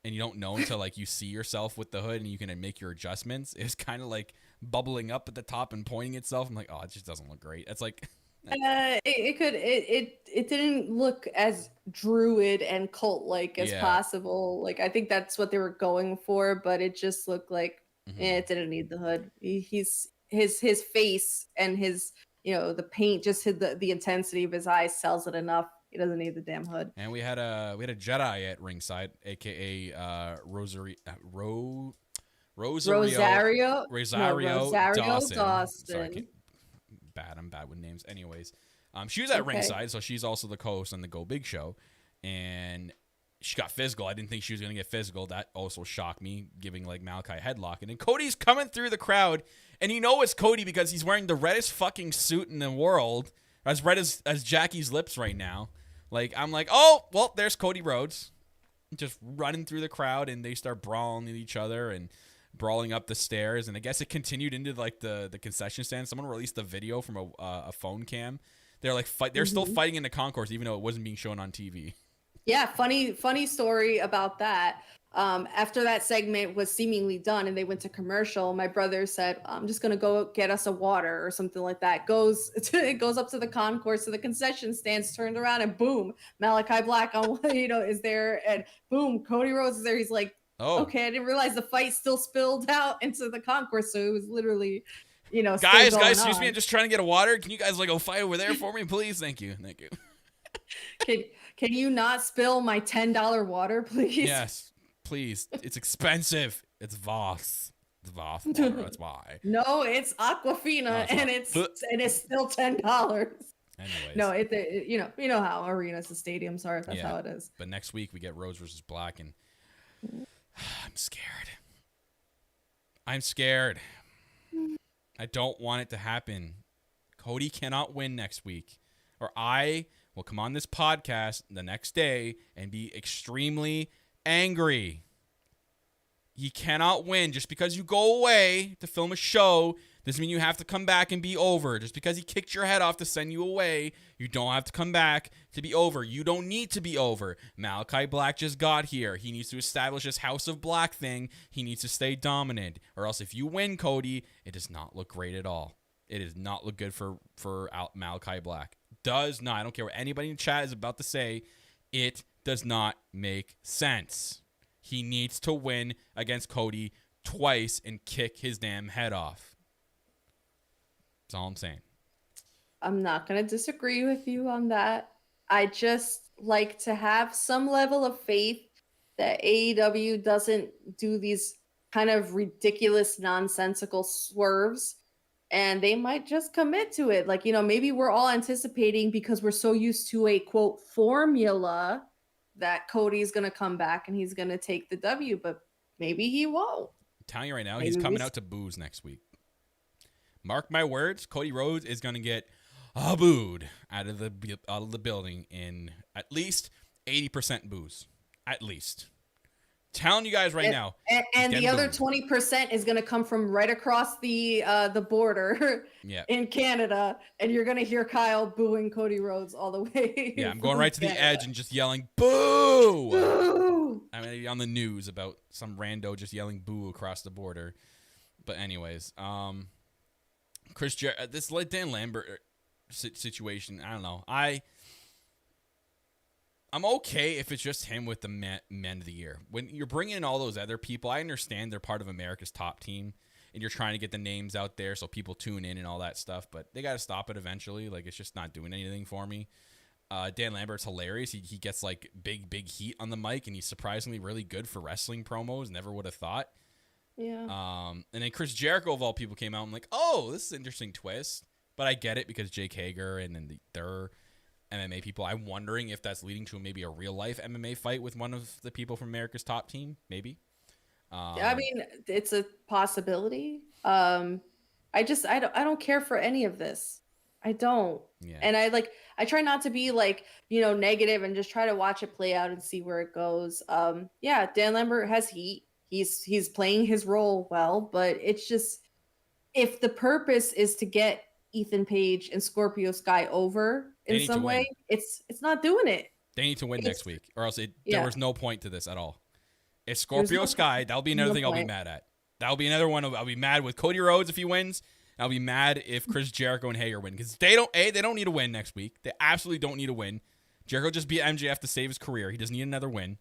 and you don't know until like you see yourself with the hood and you can make your adjustments. It's kind of like bubbling up at the top and pointing itself. I'm like, oh, it just doesn't look great. It's like it didn't look as druid and cult like as possible. Like, I think that's what they were going for, but it just looked like it didn't need the hood. He's his face and his, the paint just hid the intensity of his eyes sells it enough. He doesn't need the damn hood. And we had a Jedi at ringside, aka Rosario Dawson. Sorry, I'm bad with names. Anyways, she was at ringside, so she's also the co-host on the Go Big Show, and she got physical. I didn't think she was gonna get physical. That also shocked me, giving like Malachi a headlock. And then Cody's coming through the crowd, and it's Cody because he's wearing the reddest fucking suit in the world, as red as Jacky's lips right now. Like, I'm like, oh well, there's Cody Rhodes, just running through the crowd, and they start brawling at each other and brawling up the stairs. And I guess it continued into like the concession stand. Someone released a video from a phone cam. They're like they're still fighting in the concourse, even though it wasn't being shown on TV. Yeah, funny story about that. After that segment was seemingly done and they went to commercial, my brother said, I'm just gonna go get us a water or something like that. It goes up to the concourse, to the concession stands, turned around, and boom, Malachi Black on is there, and boom, Cody Rhodes is there. He's like, oh, okay, I didn't realize the fight still spilled out into the concourse, so it was literally, guys, excuse me, I'm just trying to get a water. Can you guys go fight over there for me, please? Thank you. Can you not spill my $10 water, please? Yes, please. It's expensive. It's Voss. It's Voss water. That's why. No, it's Aquafina, and it's still $10. Anyways. No, you know how arenas and stadiums are. That's how it is. But next week we get Rhodes versus Black, and I'm scared. I'm scared. I don't want it to happen. Cody cannot win next week, or I will come on this podcast the next day and be extremely angry. He cannot win. Just because you go away to film a show doesn't mean you have to come back and be over. Just because he kicked your head off to send you away, you don't have to come back to be over. You don't need to be over. Malachi Black just got here. He needs to establish his House of Black thing. He needs to stay dominant. Or else if you win, Cody, it does not look great at all. It does not look good for Malachi Black. Does not. I don't care what anybody in chat is about to say. It does not make sense. He needs to win against Cody twice and kick his damn head off. That's all I'm saying. I'm not going to disagree with you on that. I just like to have some level of faith that AEW doesn't do these kind of ridiculous, nonsensical swerves. And they might just commit to it. Like, maybe we're all anticipating, because we're so used to a, quote, formula, that Cody's going to come back and he's going to take the W. But maybe he won't. I'm telling you right now, he's coming out to booze next week. Mark my words, Cody Rhodes is going to get booed out of the building in at least 80% booze. At least. Telling you guys right now. And the other 20% is going to come from right across the border in Canada, and you're going to hear Kyle booing Cody Rhodes all the way. Yeah, I'm going right to the edge and just yelling boo. Boo! I'm going to be on the news about some rando just yelling boo across the border. But anyways, this Dan Lambert situation, I don't know. I'm okay if it's just him with the men of the year. When you're bringing in all those other people, I understand they're part of America's top team, and you're trying to get the names out there so people tune in and all that stuff, but they got to stop it eventually. Like, it's just not doing anything for me. Dan Lambert's hilarious. He gets, like, big heat on the mic, and he's surprisingly really good for wrestling promos. Never would have thought. Yeah. And then Chris Jericho, of all people, came out. I'm like, oh, this is an interesting twist. But I get it because Jake Hager and then their MMA people. I'm wondering if that's leading to maybe a real life MMA fight with one of the people from America's top team. Maybe. I mean, it's a possibility. I don't care for any of this. I don't. Yeah. And I try not to be like, negative and just try to watch it play out and see where it goes. Yeah, Dan Lambert has heat. He's playing his role well, but it's just, if the purpose is to get Ethan Page and Scorpio Sky over in some way, it's not doing it. They need to win next week, or else there was no point to this at all. If Scorpio Sky, that'll be another thing I'll be mad at. That'll be another one. I'll be mad with Cody Rhodes if he wins. I'll be mad if Chris Jericho and Hager win, because they don't need to win next week. They absolutely don't need to win. Jericho just beat MJF to save his career. He doesn't need another win.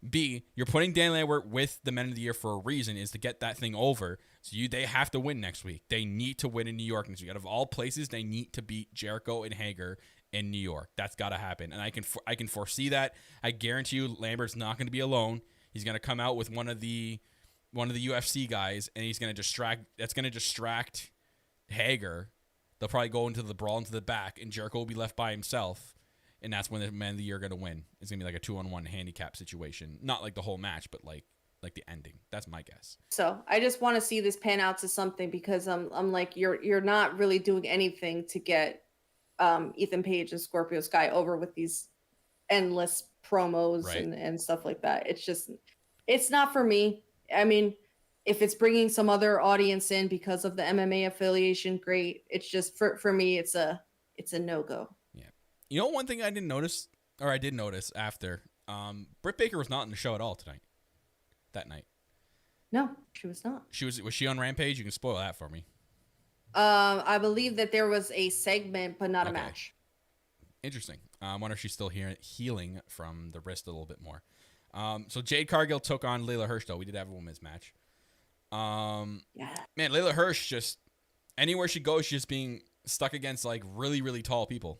B, you're putting Dan Lambert with the Men of the Year for a reason, is to get that thing over. So they have to win next week. They need to win in New York next week. Out of all places, they need to beat Jericho and Hager in New York. That's got to happen, and I can foresee that. I guarantee you, Lambert's not going to be alone. He's going to come out with one of the UFC guys, and he's going to distract. That's going to distract Hager. They'll probably go into the brawl into the back, and Jericho will be left by himself. And that's when the Men of the Year are going to win. It's going to be like a 2-on-1 handicap situation. Not like the whole match, but like the ending. That's my guess. So I just want to see this pan out to something, because I'm like, you're not really doing anything to get Ethan Page and Scorpio Sky over with these endless promos and stuff like that. It's not for me. I mean, if it's bringing some other audience in because of the MMA affiliation, great. It's just for me, it's a no-go. You know, one thing I didn't notice, or I did notice after, Britt Baker was not in the show at all that night. No, she was not. Was she on Rampage? You can spoil that for me. I believe that there was a segment, but not a match. Interesting. I wonder if she's still healing from the wrist a little bit more. So Jade Cargill took on Layla Hirsch, though. We did have a women's match. Yeah. Man, Layla Hirsch, just anywhere she goes, she's just being stuck against like really, really tall people.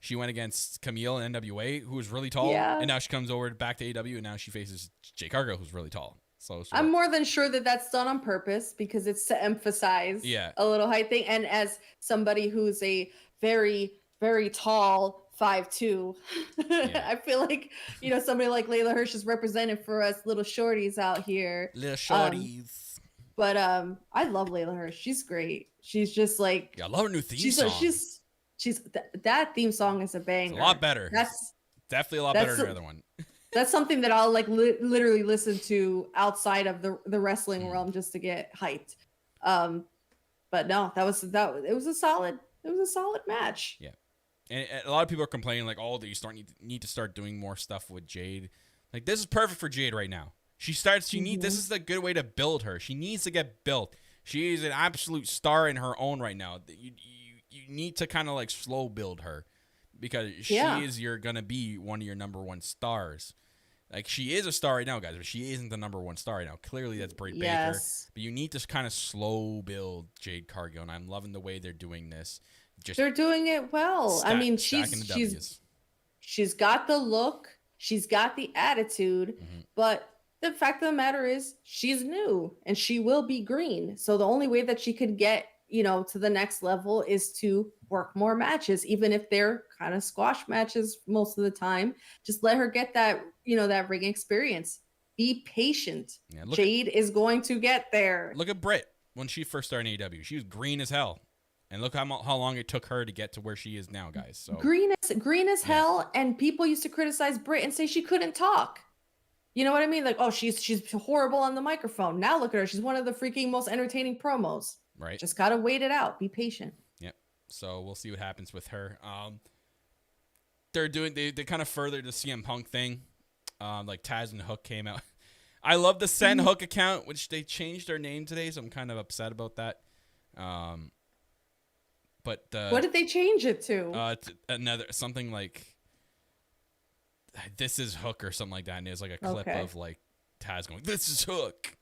She went against Camille in NWA, who was really tall, and now she comes over back to AEW, and now she faces Jade Cargill, who's really tall. So I'm more than sure that that's done on purpose, because it's to emphasize a little height thing. And as somebody who's a very, very tall 5'2", I feel like, somebody like Layla Hirsch is represented for us little shorties out here. Little shorties. But I love Layla Hirsch. She's great. She's just like, I love her new theme song. That theme song is a banger. It's a lot better. That's definitely a lot better than the other one. That's something that I'll like literally listen to outside of the wrestling realm just to get hyped. But no, it was a solid match. Yeah. And a lot of people are complaining like, oh, that you need to start doing more stuff with Jade. Like, this is perfect for Jade right now. This is a good way to build her. She needs to get built. She is an absolute star in her own right now. You need to kind of like slow build her, because you're going to be one of your number one stars. Like, she is a star right now, guys, but she isn't the number one star right now. Clearly, that's Britt Baker. But you need to kind of slow build Jade Cargill, and I'm loving the way they're doing this. They're doing it well. I mean, she's got the look, she's got the attitude, but the fact of the matter is she's new and she will be green. So the only way that she could get, to the next level is to work more matches, even if they're kind of squash matches most of the time. Just let her get that, that ring experience. Be patient. Yeah, Jade is going to get there. Look at Britt when she first started in AEW. She was green as hell. And look how long it took her to get to where she is now, guys. So green as hell, and people used to criticize Britt and say she couldn't talk. You know what I mean? Like, oh, she's horrible on the microphone. Now look at her. She's one of the freaking most entertaining promos. Right. Just gotta wait it out. Be patient. Yep. So we'll see what happens with her. They kind of furthered the CM Punk thing. Like Taz and Hook came out. I love the Send Hook account, which they changed their name today, so I'm kind of upset about that. But what did they change it to? Another something like "This is Hook" or something like that, and there's like a clip of like Taz going, "This is Hook."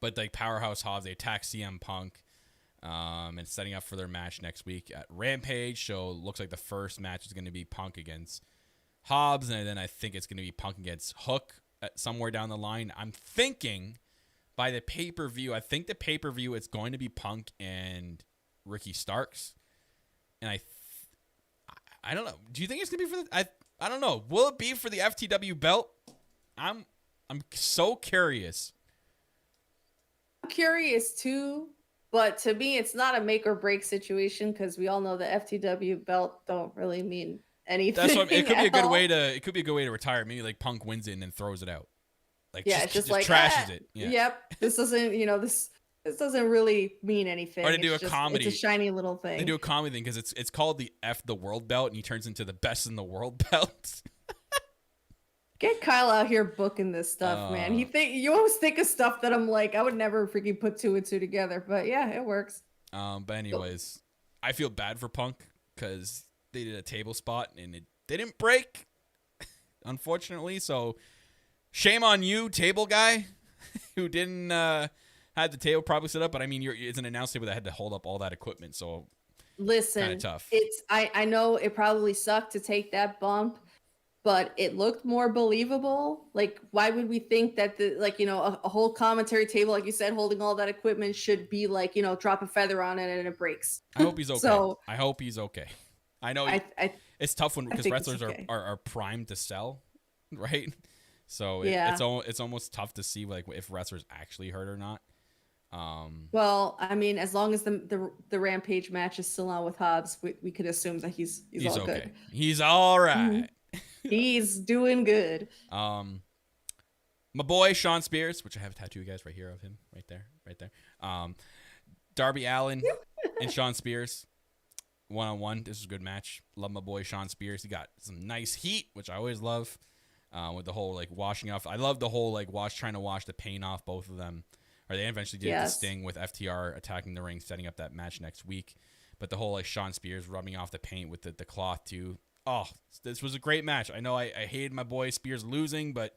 But like Powerhouse Hobbs, they attack CM Punk, and setting up for their match next week at Rampage. So it looks like the first match is going to be Punk against Hobbs, and then I think it's going to be Punk against Hook somewhere down the line. I'm thinking by the pay-per-view, it's going to be Punk and Ricky Starks. And I don't know. Do you think it's going to be for the I don't know. Will it be for the FTW belt? I'm so curious. I'm curious too, But to me, it's not a make or break situation because we all know the FTW belt don't really mean anything. That's what it could be a good way to. It could be a good way to retire. Maybe like Punk wins it and then throws it out. Like just like trashes it. Yeah. Yep. This doesn't. This doesn't really mean anything. Or to do a comedy. It's a shiny little thing. They do a comedy thing because it's called the F the World belt, and he turns into the best in the world belt. Get Kyle out here booking this stuff, man. You always think of stuff that I'm like, I would never freaking put two and two together. But yeah, it works. But anyways, I feel bad for Punk because they did a table spot and it didn't break, unfortunately. So shame on you, table guy, who didn't had the table probably set up. But I mean, it's an announce table that had to hold up all that equipment. So listen, kind of tough. I know it probably sucked to take that bump, but it looked more believable. Like, why would we think that a whole commentary table, like you said, holding all that equipment should be like, drop a feather on it and it breaks. I hope he's okay. So, I hope he's okay. I know it's tough because wrestlers are primed to sell, right? So it's almost tough to see like if wrestlers actually hurt or not. Well, I mean, as long as the Rampage match is still on with Hobbs, we could assume that he's all okay. good. He's all right. Mm-hmm. He's doing good. My boy Sean Spears, which I have a tattoo, guys, right here of him, right there. Darby Allin and Sean Spears, 1-on-1. This is a good match. Love my boy Sean Spears. He got some nice heat, which I always love. With the whole like washing off. I love the whole like trying to wash the paint off both of them. Or they eventually did the Sting with FTR attacking the ring, setting up that match next week. But the whole like Sean Spears rubbing off the paint with the cloth too. Oh, this was a great match. I know I hated my boy Spears losing, but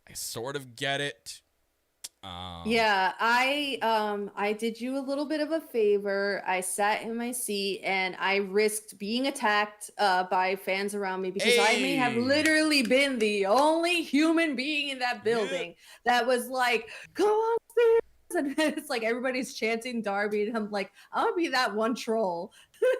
I sort of get it. Yeah, I did you a little bit of a favor. I sat in my seat and I risked being attacked by fans around me because I may have literally been the only human being in that building that was like, "Come on, Spears!" And it's like everybody's chanting Darby, and I'm like, I'm gonna be that one troll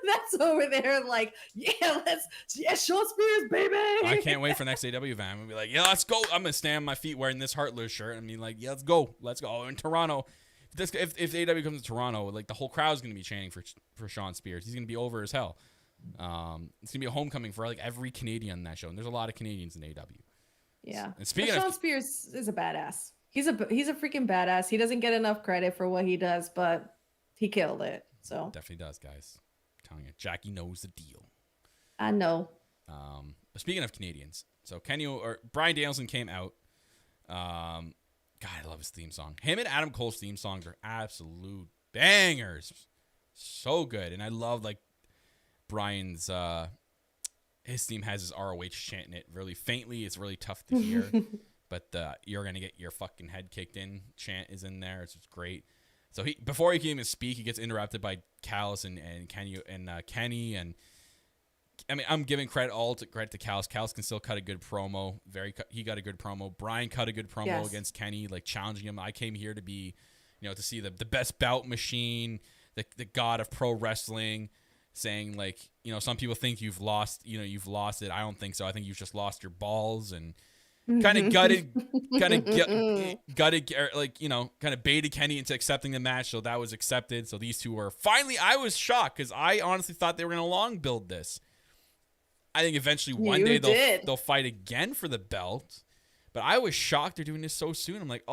that's over there, like, Sean Spears, baby. I can't wait for next AEW Fan. I'm gonna be like, yeah, let's go. I'm gonna stand on my feet wearing this Heartless shirt. I mean, like, yeah, let's go. Oh, in Toronto, if AEW comes to Toronto, like the whole crowd's gonna be chanting for Sean Spears. He's gonna be over as hell. It's gonna be a homecoming for like every Canadian in that show, and there's a lot of Canadians in AEW. Yeah, and speaking Sean Spears is a badass. He's a freaking badass. He doesn't get enough credit for what he does, but he killed it. So definitely does, guys. I'm telling you, Jackie knows the deal. I know. But speaking of Canadians, so Bryan Danielson came out. God, I love his theme song. Him and Adam Cole's theme songs are absolute bangers. So good. And I love like Bryan's his theme has his ROH chant in it really faintly. It's really tough to hear. But you're going to get your fucking head kicked in chant is in there. It's just great. So before he can even speak, he gets interrupted by Callis and Kenny. And I mean, I'm giving credit to Callis. Callis can still cut a good promo. He got a good promo. Bryan cut a good promo against Kenny, like challenging him. I came here to be, to see the best bout machine, the god of pro wrestling, saying like, some people think you've lost it. I don't think so. I think you've just lost your balls and kind of gutted, like, kind of baited Kenny into accepting the match. So that was accepted. So these two were finally, I was shocked because I honestly thought they were going to long build this. I think eventually one day they'll fight again for the belt. But I was shocked they're doing this so soon. I'm like,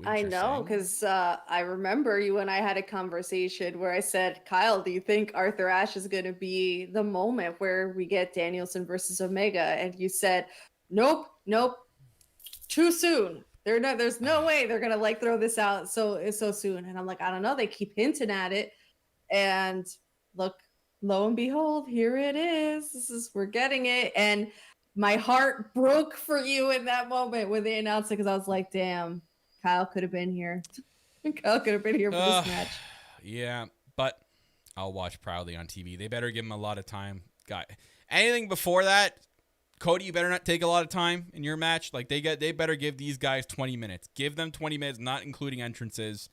I know, because I remember you and I had a conversation where I said, Kyle, do you think Arthur Ashe is going to be the moment where we get Danielson versus Omega? And you said, nope, too soon. There's no way they're going to throw this out so soon. And I'm like, I don't know. They keep hinting at it. And look, lo and behold, here it is. We're getting it. And my heart broke for you in that moment when they announced it because I was like, damn. Kyle could have been here. Kyle could have been here for this match. Yeah, but I'll watch proudly on TV. They better give him a lot of time. Anything before that, Cody, you better not take a lot of time in your match. Like they better give these guys 20 minutes. Give them 20 minutes, not including entrances.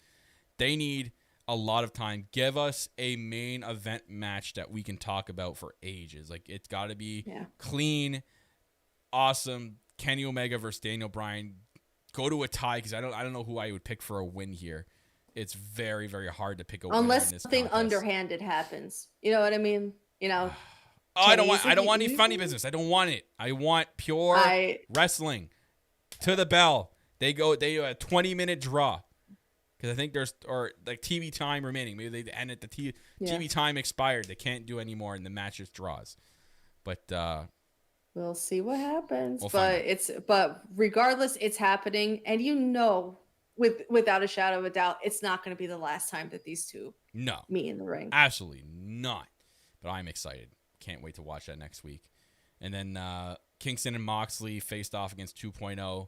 They need a lot of time. Give us a main event match that we can talk about for ages. Like it's got to be clean, awesome. Kenny Omega versus Daniel Bryan. Go to a tie because I don't know who I would pick for a win here. it's very, very hard to pick a winner Unless in this something contest. underhanded happens. You know what I mean? You know. Oh, I don't want any funny business. I don't want it. I want pure wrestling. To the bell. They do a 20-minute draw. Because I think there's TV time remaining. Maybe they end at the TV time expired. They can't do any more, and the match just draws. But we'll see what happens. We'll but regardless, it's happening, and without a shadow of a doubt, it's not going to be the last time that these two meet in the ring. Absolutely not. But I'm excited. Can't wait to watch that next week. And then Kingston and Moxley faced off against 2.0.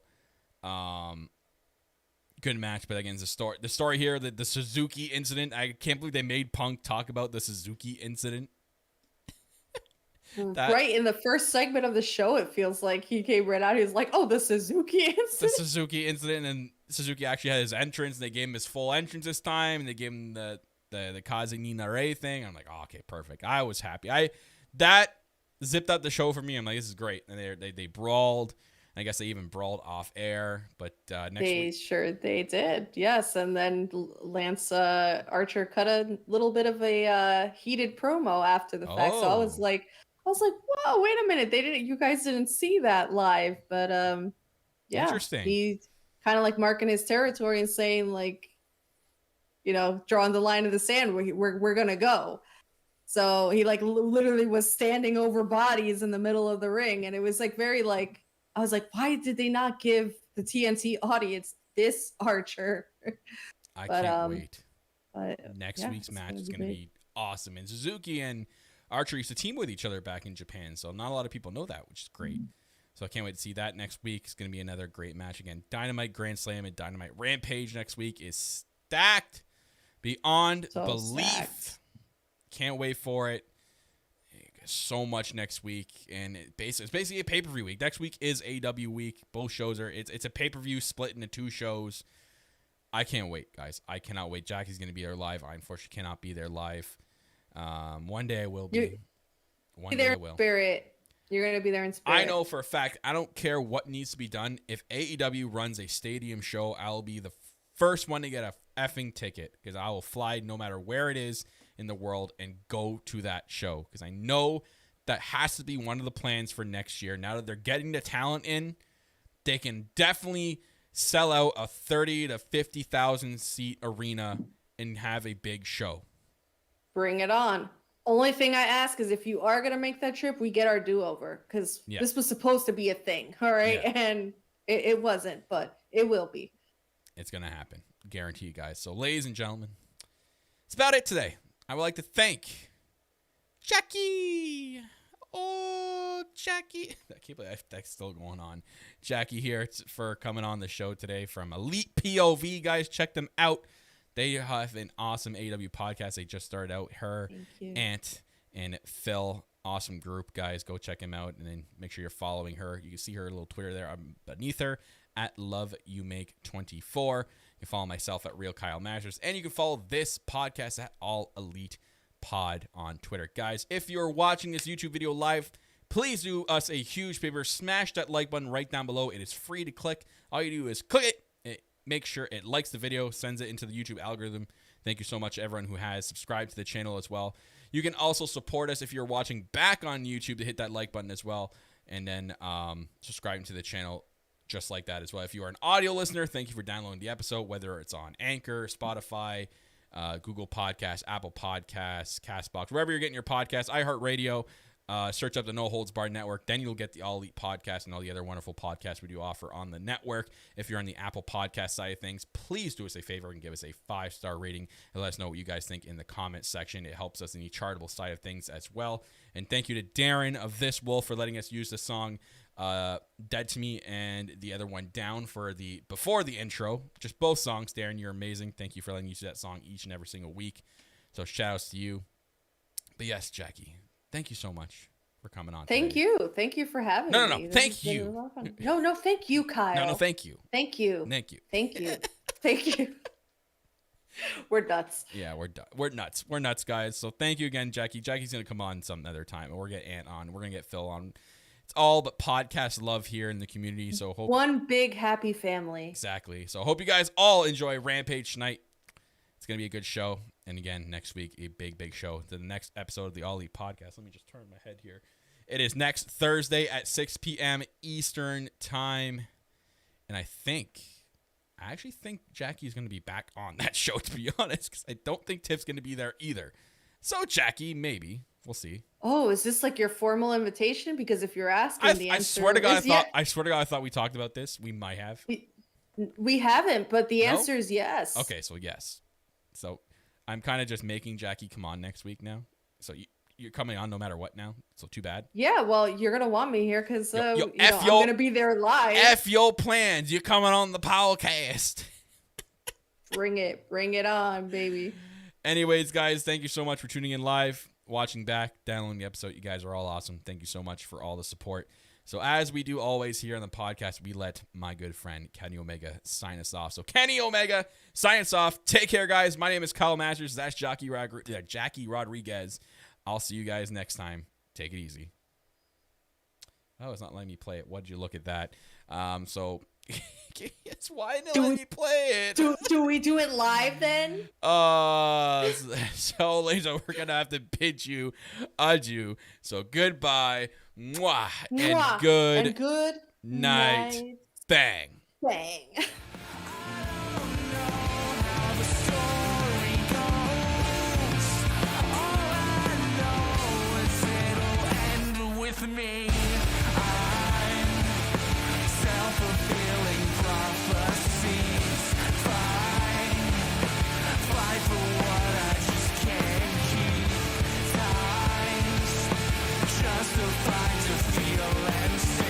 Good match, but again, the story here, the Suzuki Incident. I can't believe they made Punk talk about the Suzuki Incident. Right in the first segment of the show, it feels like he came right out. He was like, "Oh, the Suzuki Incident." The Suzuki Incident, and Suzuki actually had his entrance. And they gave him his full entrance this time, and they gave him the Kaze ni Nare thing. I'm like, oh, okay, perfect. I was happy. That zipped up the show for me. I'm like, this is great. And they brawled. I guess they even brawled off air. But next week, sure they did. Yes, and then Lance Archer cut a little bit of a heated promo after the fact. So I was like, whoa, wait a minute. You guys didn't see that live, but interesting. He's kind of like marking his territory and saying drawing the line of the sand. We're gonna go. So he literally was standing over bodies in the middle of the ring, and it was very I was like, why did they not give the TNT audience this Archer? I can't wait. Next week's match is going to be awesome. And Suzuki and Archer used to team with each other back in Japan, so not a lot of people know that, which is great. So I can't wait to see that next week. It's going to be another great match again. Dynamite Grand Slam and Dynamite Rampage next week is stacked beyond belief. Stacked. Can't wait for it. So much next week, and it's basically a pay-per-view week. Next week is AEW week. Both shows it's a pay-per-view split into two shows. I can't wait, guys. I cannot wait. Jacky's going to be there live. I unfortunately cannot be there live. One day I will be. One day I will. Spirit. You're going to be there in spirit. I know for a fact. I don't care what needs to be done. If AEW runs a stadium show, I'll be the first one to get a effing ticket, because I will fly no matter where it is in the world and go to that show, because I know that has to be one of the plans for next year. Now that they're getting the talent in, they can definitely sell out a 30 to 50,000 seat arena and have a big show. Bring it on. Only thing I ask is, if you are going to make that trip, we get our do-over, because this was supposed to be a thing, all right? Yeah. And it wasn't, but it will be. It's going to happen. Guarantee you guys. So, ladies and gentlemen, that's about it today. I would like to thank Jacky. Oh, Jacky. I can't believe that's still going on. Jacky here for coming on the show today from Elite POV. Guys, check them out. They have an awesome AEW podcast. They just started out. Her, Ant, and Phil. Awesome group, guys. Go check them out, and then make sure you're following her. You can see her little Twitter there beneath her at LoveYouMake24. You can follow myself at Real Kyle Masters, and you can follow this podcast at All Elite Pod on Twitter. Guys, if you're watching this YouTube video live, please do us a huge favor. Smash that like button right down below. It is free to click. All you do is click it. Make sure it likes the video, sends it into the YouTube algorithm. Thank you so much to everyone who has subscribed to the channel as well. You can also support us if you're watching back on YouTube to hit that like button as well, and then subscribing to the channel just like that as well. If you are an audio listener, thank you for downloading the episode, whether it's on Anchor, Spotify, Google Podcasts, Apple Podcasts, CastBox, wherever you're getting your podcasts, iHeartRadio. Search up the No Holds Barred Network. Then you'll get the All Elite Podcast and all the other wonderful podcasts we do offer on the network. If you're on the Apple Podcast side of things, please do us a favor and give us a 5-star rating and let us know what you guys think in the comment section. It helps us in the charitable side of things as well. And thank you to Darren of This Wolf for letting us use the song Dead to Me and the other one Down before the intro. Just both songs. Darren, you're amazing. Thank you for letting me use that song each and every single week. So shout outs to you. But yes, Jacky, thank you so much for coming on. Thank you. Thank you for having me. No. Thank you. No, thank you, Kyle. No, thank you. Thank you. Thank you. Thank you. Thank you. We're nuts. Yeah, we're nuts. We're nuts, guys. So thank you again, Jacky. Jacky's going to come on some other time. And we're going to get Ant on. We're going to get Phil on. It's all but podcast love here in the community. So one big happy family. Exactly. So hope you guys all enjoy Rampage tonight. It's going to be a good show. And again, next week, a big show. The next episode of the All Elite Podcast. Let me just turn my head here. It is next Thursday at 6 p.m. Eastern Time. And I actually think Jackie's going to be back on that show, to be honest, because I don't think Tiff's going to be there either. So, Jackie, maybe. We'll see. Oh, is this like your formal invitation? Because if you're asking, the answer I swear to God, is I swear to God, I thought we talked about this. We might have. We haven't, but the answer is yes. Okay, so yes. So I'm kind of just making Jackie come on next week now. So you're coming on no matter what now. So too bad. Yeah, well, you're gonna want me here because I'm your, gonna be there live. F your plans. You're coming on the podcast. Bring it on, baby. Anyways, guys, thank you so much for tuning in live, watching back, downloading the episode. You guys are all awesome. Thank you so much for all the support. So as we do always here on the podcast, we let my good friend Kenny Omega sign us off. So Kenny Omega, sign us off. Take care, guys. My name is Kyle Masters. That's Jacky Rodriguez. I'll see you guys next time. Take it easy. Oh, it's not letting me play it. What'd you look at that? So it's why didn't it let me play it? Do we do it live then? So later we're gonna have to bid you adieu. So goodbye. Mwah, and good night. Bang. Bang. Me, I'm self-fulfilling prophecies. Fight for what I just can't keep. Times justified to feel and see.